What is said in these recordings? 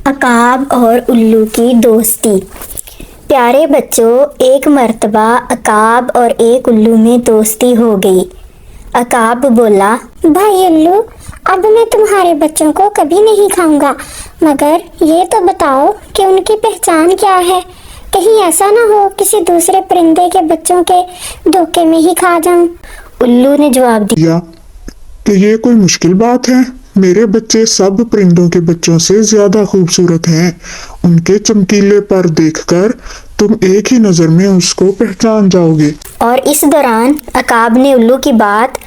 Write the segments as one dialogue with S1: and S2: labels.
S1: عقاب اور الو کی دوستی۔ پیارے بچوں، ایک مرتبہ عقاب اور ایک الو میں دوستی ہو گئی۔ عقاب بولا،
S2: بھائی الو، اب میں تمہارے بچوں کو کبھی نہیں کھاؤں گا، مگر یہ تو بتاؤ کہ ان کی پہچان کیا ہے؟ کہیں ایسا نہ ہو کسی دوسرے پرندے کے بچوں کے دھوکے میں ہی کھا جاؤں۔
S1: الو نے جواب دیا
S3: کہ یہ کوئی مشکل بات ہے، میرے بچے سب پرندوں کے بچوں سے زیادہ خوبصورت ہیں، ان کے چمکیلے پر دیکھ کر تم ایک ہی نظر میں اس کو پہچان جاؤ گے۔
S1: اور اس دوران عقاب نے الو کی بات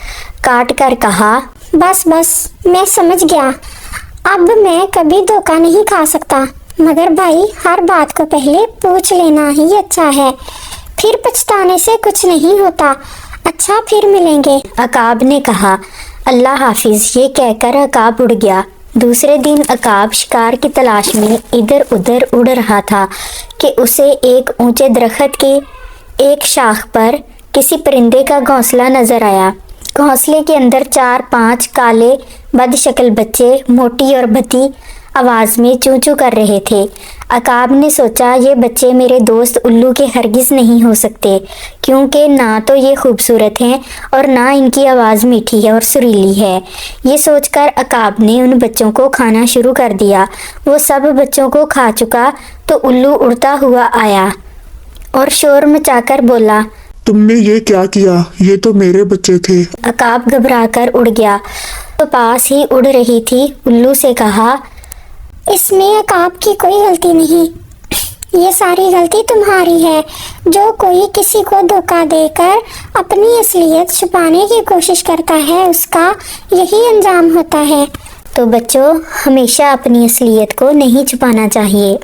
S1: کاٹ کر کہا،
S2: بس میں سمجھ گیا، اب میں کبھی دھوکا نہیں کھا سکتا، مگر بھائی ہر بات کو پہلے پوچھ لینا ہی اچھا ہے، پھر پچھتانے سے کچھ نہیں ہوتا۔ اچھا، پھر ملیں گے،
S1: عقاب نے کہا۔ اللہ حافظ یہ کہہ کر عقاب اڑ گیا۔ دوسرے دن عقاب شکار کی تلاش میں ادھر ادھر اڑ رہا تھا کہ اسے ایک اونچے درخت کی ایک شاخ پر کسی پرندے کا گھونسلہ نظر آیا۔ گھونسلے کے اندر 4-5 کالے بد شکل بچے موٹی اور بھتی آواز میں چوں چوں کر رہے تھے۔ عقاب نے سوچا، یہ بچے میرے دوست الو کے ہرگز نہیں ہو سکتے، کیونکہ نہ تو یہ خوبصورت ہیں اور نہ ان کی آواز میٹھی ہے اور سریلی ہے۔ یہ سوچ کر عقاب نے ان بچوں کو کھانا شروع کر دیا۔ وہ سب بچوں کو کھا چکا تو الو اڑتا ہوا آیا اور شور مچا کر بولا،
S3: تم نے یہ کیا کیا؟ یہ تو میرے بچے تھے۔
S1: عقاب گھبرا کر اڑ گیا تو پاس ہی اڑ رہی تھی الو سے کہا،
S2: اس میں عقاب کی کوئی غلطی نہیں، یہ ساری غلطی تمہاری ہے۔ جو کوئی کسی کو دھوکا دے کر اپنی اصلیت چھپانے کی کوشش کرتا ہے، اس کا یہی انجام ہوتا ہے۔
S1: تو بچوں، ہمیشہ اپنی اصلیت کو نہیں چھپانا چاہیے۔